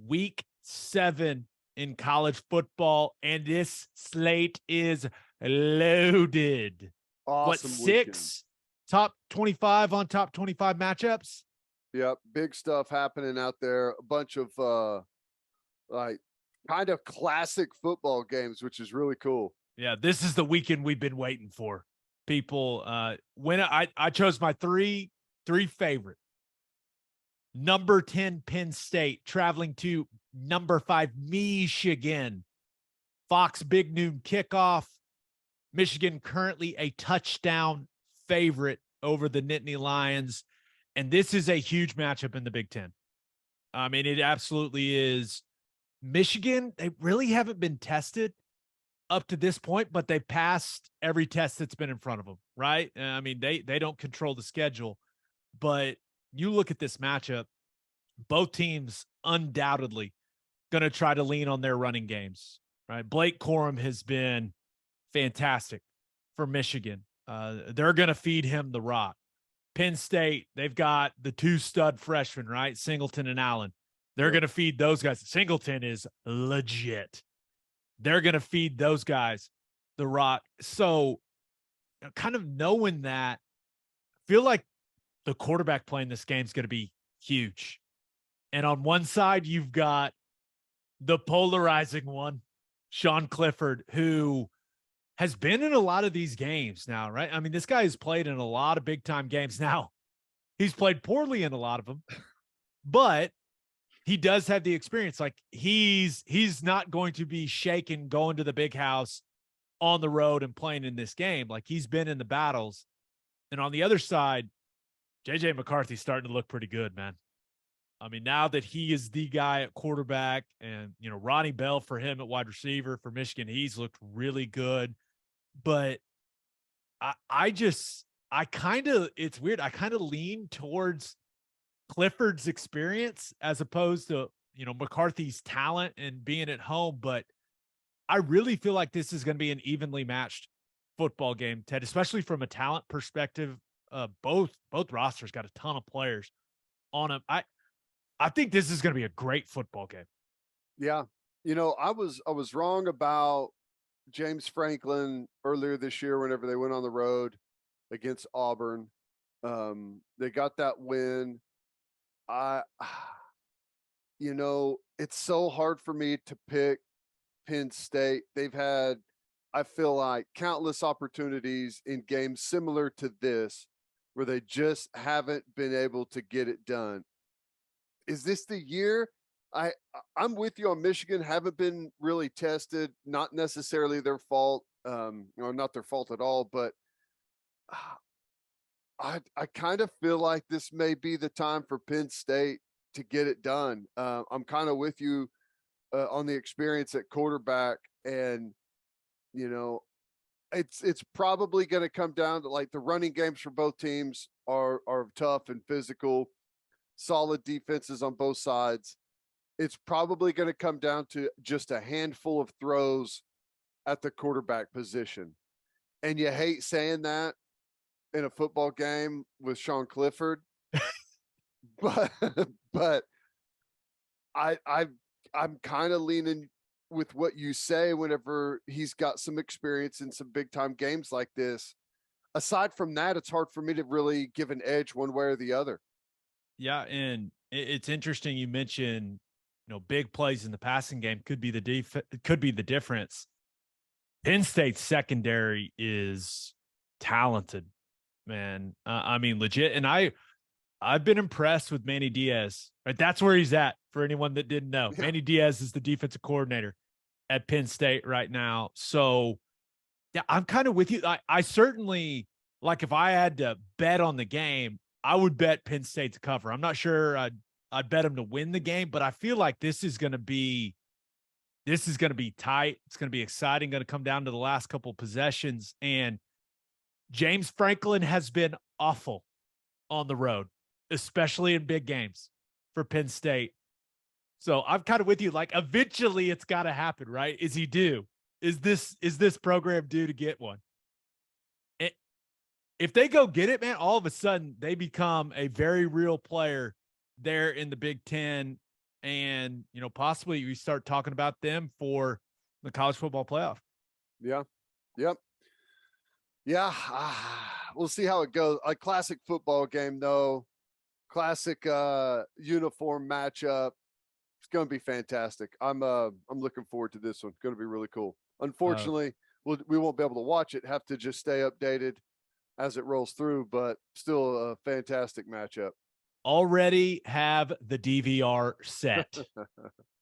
Week 7 in college football, and this slate is loaded. What, Awesome weekend. 6 top 25 on top 25 matchups? Yep, big stuff happening out there. A bunch of like kind of classic football games, which is really cool. Yeah, this is the weekend we've been waiting for. People, when I chose my three favorite. Number 10 Penn State traveling to number 5 Michigan. Fox Big Noon kickoff. Michigan currently a touchdown favorite over the Nittany Lions. And this is a huge matchup in the Big Ten. I mean, it absolutely is. Michigan, they really haven't been tested up to this point, but they passed every test that's been in front of them, right? I mean, they don't control the schedule. But you look at this matchup, both teams undoubtedly going to try to lean on their running games, right? Blake Corum has been fantastic for Michigan. They're going to feed him the rock. Penn State, they've got the 2 stud freshmen, right? Singleton and Allen. They're going to feed those guys. Singleton is legit. They're going to feed those guys the rock. So kind of knowing that, I feel like the quarterback play in this game is going to be huge. And on one side, you've got the polarizing one, Sean Clifford, who has been in a lot of these games now, right? I mean, this guy has played in a lot of big-time games now. He's played poorly in a lot of them, but he does have the experience. Like, he's not going to be shaken going to the big house on the road and playing in this game. Like, he's been in the battles. And on the other side, JJ McCarthy's starting to look pretty good, man. I mean, now that he is the guy at quarterback, and, you know, Ronnie Bell for him at wide receiver for Michigan, he's looked really good. But it's weird. I kind of lean towards Clifford's experience as opposed to, you know, McCarthy's talent and being at home. But I really feel like this is going to be an evenly matched football game, Ted, especially from a talent perspective. Both rosters got a ton of players on them. I think this is going to be a great football game. Yeah. You know, I was wrong about James Franklin earlier this year whenever they went on the road against Auburn. They got that win. You know, it's so hard for me to pick Penn State. They've had, I feel like, countless opportunities in games similar to this where they just haven't been able to get it done. Is this the year? I'm with you on Michigan. Haven't been really tested. Not necessarily their fault. Not their fault at all. But I kind of feel like this may be the time for Penn State to get it done. I'm kind of with you on the experience at quarterback, and you know, it's probably going to come down to, like, the running games for both teams are tough and physical, solid defenses on both sides. It's probably going to come down to just a handful of throws at the quarterback position. And you hate saying that in a football game with Sean Clifford, but I'm kind of leaning with what you say whenever he's got some experience in some big time games like this. Aside from that, it's hard for me to really give an edge one way or the other. Yeah, and it's interesting you mentioned, you know, big plays in the passing game could be the difference. Penn State's secondary is talented, man. I mean, legit. And I've been impressed with Manny Diaz. Right, that's where he's at. For anyone that didn't know, Manny Diaz is the defensive coordinator at Penn State right now. So, yeah, I'm kind of with you. I certainly, like, if I had to bet on the game, I would bet Penn State to cover. I'm not sure I'd bet them to win the game, but I feel like this is going to be tight. It's going to be exciting. Going to come down to the last couple possessions. And James Franklin has been awful on the road, especially in big games for Penn State. So I'm kind of with you. Like, eventually it's got to happen, right? Is he due? Is this program due to get one? If they go get it, man, all of a sudden they become a very real player there in the Big Ten. and, possibly we start talking about them for the college football playoff. Yeah. Yep. Yeah. We'll see how it goes. A classic football game, though. Classic uniform matchup. It's going to be fantastic. I'm looking forward to this one. Going to be really cool. Unfortunately, we won't be able to watch it. Have to just stay updated as it rolls through, but still a fantastic matchup. Already have the DVR set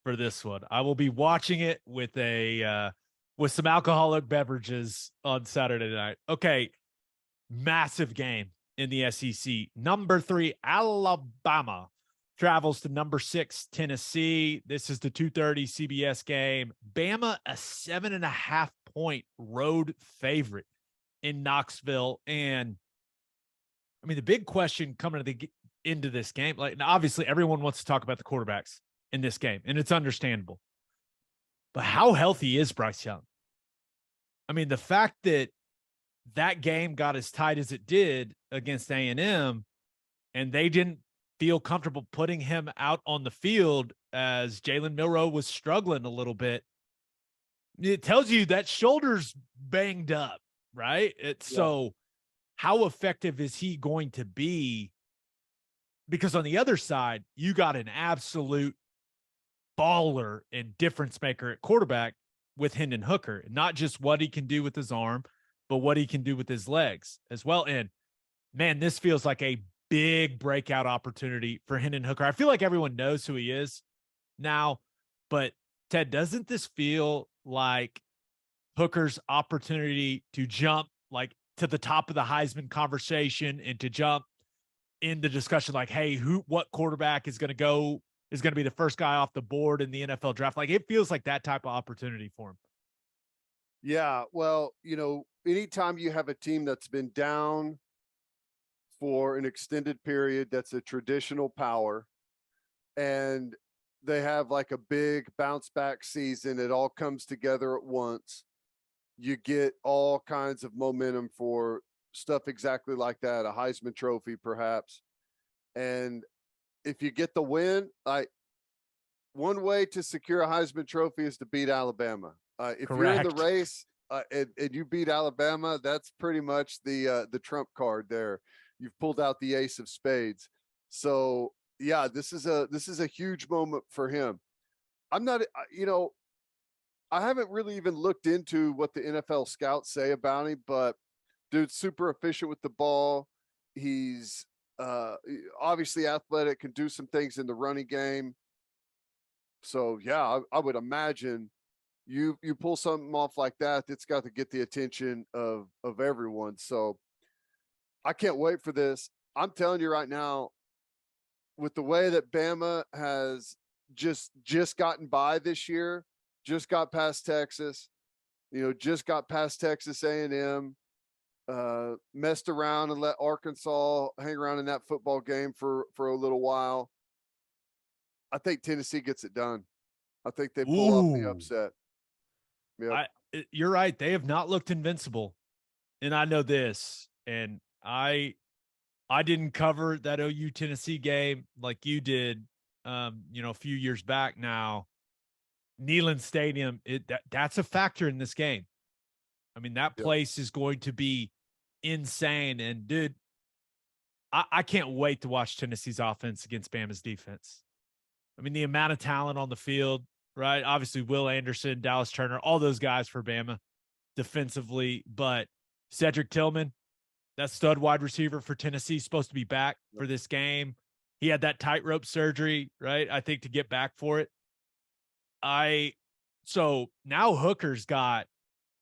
for this one. I will be watching it with with some alcoholic beverages on Saturday night. Okay, massive game in the SEC. Number 3 Alabama travels to number 6 Tennessee. This is the 2:30 CBS game. Bama a 7.5 point road favorite in Knoxville. And I mean, the big question coming into this game, like, now obviously everyone wants to talk about the quarterbacks in this game, and it's understandable. But how healthy is Bryce Young? I mean, the fact that game got as tight as it did against A&M, and they didn't feel comfortable putting him out on the field as Jalen Milroe was struggling a little bit. It tells you that shoulder's banged up, right? So how effective is he going to be? Because on the other side, you got an absolute baller and difference maker at quarterback with Hendon Hooker, not just what he can do with his arm, but what he can do with his legs as well. And man, this feels like a big breakout opportunity for Hendon Hooker. I feel like everyone knows who he is now, but Ted, doesn't this feel like Hooker's opportunity to jump like to the top of the Heisman conversation and to jump in the discussion, like, hey, what quarterback is going to be the first guy off the board in the NFL draft? Like, it feels like that type of opportunity for him. Yeah. Well, anytime you have a team that's been down for an extended period, that's a traditional power, and they have like a big bounce back season, it all comes together at once. You get all kinds of momentum for stuff exactly like that, a Heisman Trophy, perhaps. And if you get the win, one way to secure a Heisman Trophy is to beat Alabama. If Correct. you're in the race and you beat Alabama, that's pretty much the trump card there. You've pulled out the ace of spades. So yeah, this is a huge moment for him. I'm not, I haven't really even looked into what the NFL scouts say about him, but dude's super efficient with the ball. He's obviously athletic, can do some things in the running game. So yeah, I would imagine you pull something off like that, it's got to get the attention of everyone. So I can't wait for this. I'm telling you right now, with the way that Bama has just gotten by this year, just got past Texas, just got past Texas A&M, messed around and let Arkansas hang around in that football game for a little while. I think Tennessee gets it done. I think they pull off the upset. Yep. You're right. They have not looked invincible. And I know this. And I didn't cover that OU Tennessee game like you did, a few years back now. Neyland Stadium, that's a factor in this game. I mean, that place is going to be insane. And dude, I can't wait to watch Tennessee's offense against Bama's defense. I mean, the amount of talent on the field, right? Obviously, Will Anderson, Dallas Turner, all those guys for Bama defensively. But Cedric Tillman, that stud wide receiver for Tennessee, is supposed to be back for this game. He had that tightrope surgery, right? I think to get back for it. So now Hooker's got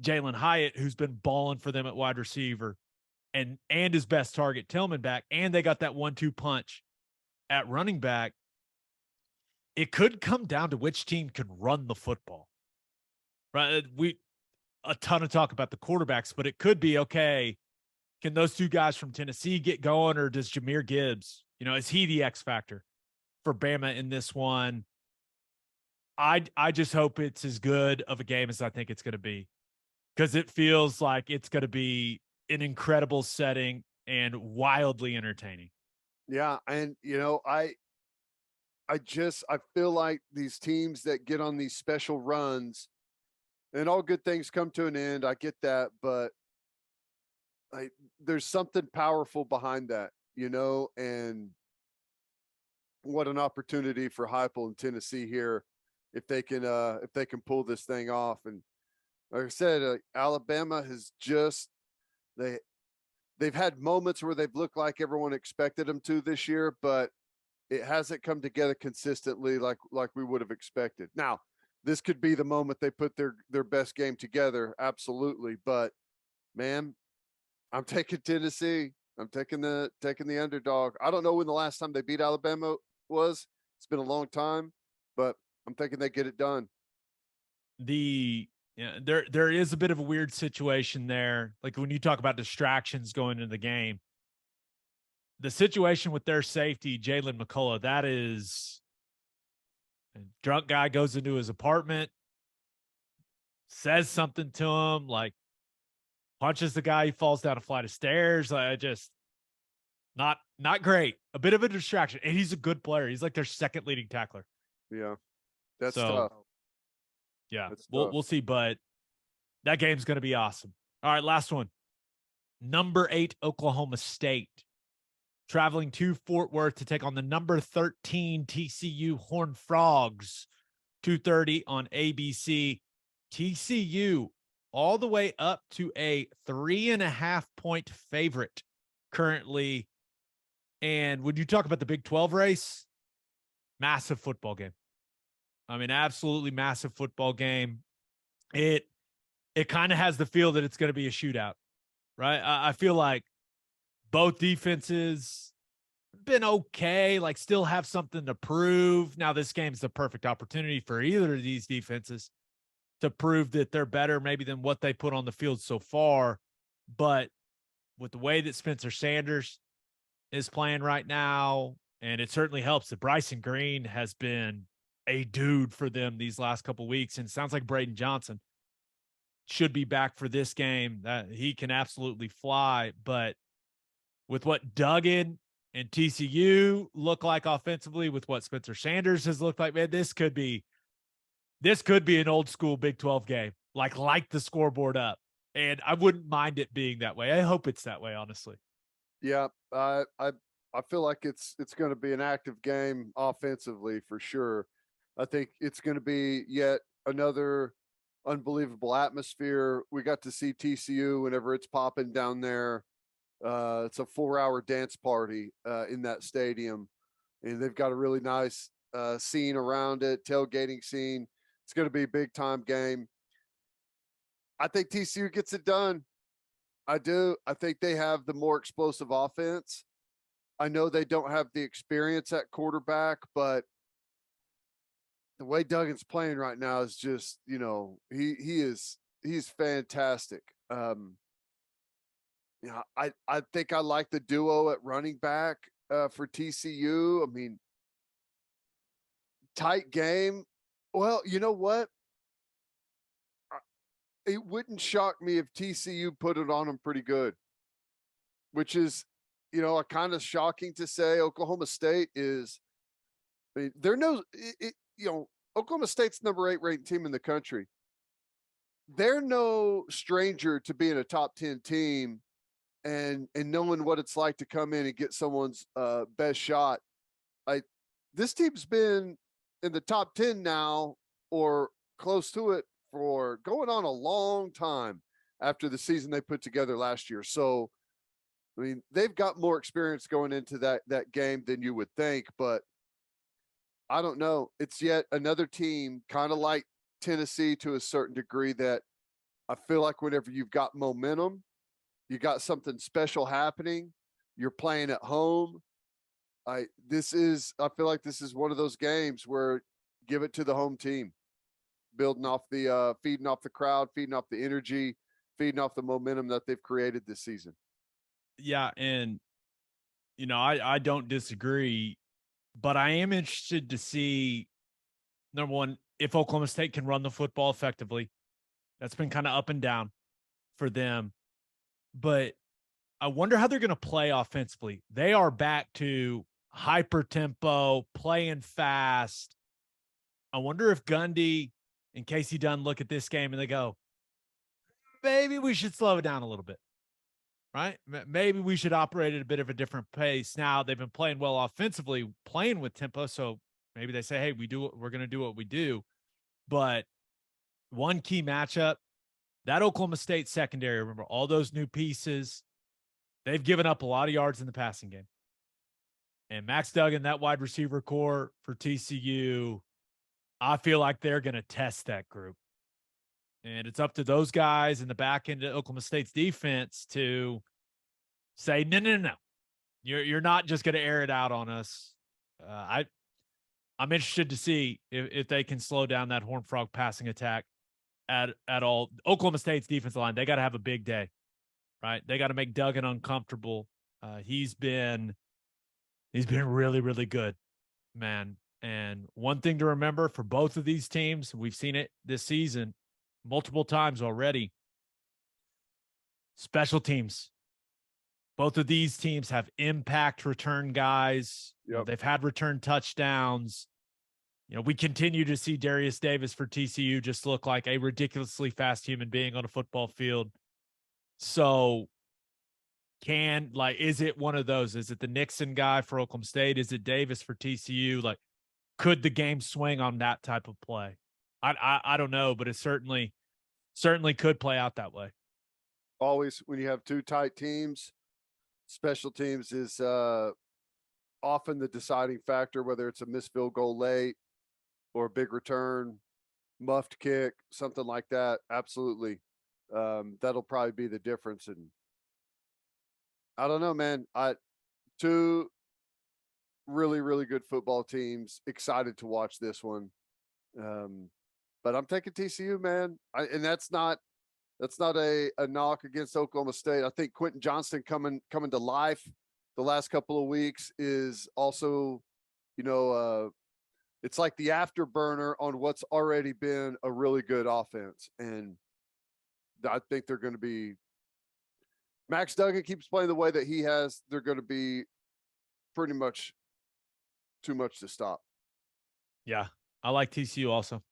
Jalen Hyatt, who's been balling for them at wide receiver, and his best target, Tillman, back, and they got that 1-2 punch at running back. It could come down to which team can run the football, right? A ton of talk about the quarterbacks, but it could be, okay, can those two guys from Tennessee get going, or does Jahmyr Gibbs, is he the X factor for Bama in this one? I just hope it's as good of a game as I think it's going to be, because it feels like it's going to be an incredible setting and wildly entertaining. Yeah. And, I feel like these teams that get on these special runs, and all good things come to an end. I get that, but there's something powerful behind that, and what an opportunity for Heupel in Tennessee here if they can pull this thing off. And like I said, Alabama has just they've had moments where they've looked like everyone expected them to this year, but it hasn't come together consistently like we would have expected. Now, this could be the moment they put their best game together, absolutely. But man, I'm taking Tennessee. I'm taking the underdog. I don't know when the last time they beat Alabama was. It's been a long time, but I'm thinking they get it done. There is a bit of a weird situation there. Like when you talk about distractions going into the game, the situation with their safety, Jalen McCullough, that is a drunk guy goes into his apartment, says something to him, like punches the guy, he falls down a flight of stairs. Just not great. A bit of a distraction. And he's a good player. He's like their second leading tackler. Yeah. That's so, tough. Yeah. That's we'll see, but that game's going to be awesome. All right, last one. Number 8 Oklahoma State traveling to Fort Worth to take on the number 13 TCU Horned Frogs. 2:30 on ABC. TCU all the way up to a 3.5-point favorite currently. And when you talk about the Big 12 race, massive football game. I mean, absolutely massive football game. It kind of has the feel that it's going to be a shootout, right? I feel like both defenses been okay, like still have something to prove. Now, this game's the perfect opportunity for either of these defenses to prove that they're better maybe than what they put on the field so far. But with the way that Spencer Sanders is playing right now, and it certainly helps that Bryson Green has been a dude for them these last couple of weeks, and it sounds like Braden Johnson should be back for this game. That he can absolutely fly. But with what Duggan and TCU look like offensively, with what Spencer Sanders has looked like, man, this could be an old school Big 12 game. Like the scoreboard up. And I wouldn't mind it being that way. I hope it's that way, honestly. Yeah, I feel like it's going to be an active game offensively for sure. I think it's going to be yet another unbelievable atmosphere. We got to see TCU whenever it's popping down there. It's a 4-hour dance party in that stadium, and they've got a really nice scene around it, tailgating scene. It's going to be a big time game. I think TCU gets it done. I do. I think they have the more explosive offense. I know they don't have the experience at quarterback, but the way Duggan's playing right now is just, he's fantastic. I think I like the duo at running back for TCU. I mean, tight game. Well, you know what? It wouldn't shock me if TCU put it on them pretty good, which is, kind of shocking to say. Oklahoma State is, I mean, they're Oklahoma State's number 8 ranked team in the country. They're no stranger to being a top 10 team and knowing what it's like to come in and get someone's best shot. This team's been in the top 10 now or close to it for going on a long time after the season they put together last year. So, I mean, they've got more experience going into that game than you would think, but I don't know. It's yet another team kind of like Tennessee to a certain degree that I feel like whenever you've got momentum, you got something special happening, you're playing at home. I feel like this is one of those games where give it to the home team, building off the feeding off the crowd, feeding off the energy, feeding off the momentum that they've created this season. Yeah, and I don't disagree, but I am interested to see, number one, if Oklahoma State can run the football effectively. That's been kind of up and down for them. But I wonder how they're going to play offensively. They are back to hyper tempo, playing fast. I wonder if Gundy and Casey Dunn look at this game and they go, maybe we should slow it down a little bit, right? Maybe we should operate at a bit of a different pace. Now they've been playing well offensively, playing with tempo. So maybe they say, hey, we're going to do what we do. But one key matchup, that Oklahoma State secondary, remember all those new pieces, they've given up a lot of yards in the passing game. And Max Duggan, that wide receiver core for TCU, I feel like they're going to test that group. And it's up to those guys in the back end of Oklahoma State's defense to say, no. You're not just going to air it out on us. I'm interested to see if they can slow down that Horned Frog passing attack at all. Oklahoma State's defensive line, they got to have a big day, right? They got to make Duggan uncomfortable. He's been really, really good, man. And one thing to remember for both of these teams, we've seen it this season multiple times already. Special teams. Both of these teams have impact return guys. Yep. You know, they've had return touchdowns. You know, we continue to see Darius Davis for TCU just look like a ridiculously fast human being on a football field. So is it one of those? Is it the Nixon guy for Oklahoma State? Is it Davis for TCU? Like, could the game swing on that type of play? I don't know, but it certainly could play out that way. Always, when you have two tight teams, special teams is often the deciding factor, whether it's a missed field goal late or a big return, muffed kick, something like that. Absolutely. That'll probably be the difference. And I don't know, man. Two really, really good football teams. Excited to watch this one. But I'm taking TCU, man. And that's not a knock against Oklahoma State. I think Quentin Johnston coming to life the last couple of weeks is also, it's like the afterburner on what's already been a really good offense. And I think they're going to be, Max Duggan keeps playing the way that he has, they're going to be pretty much too much to stop. Yeah, I like TCU also.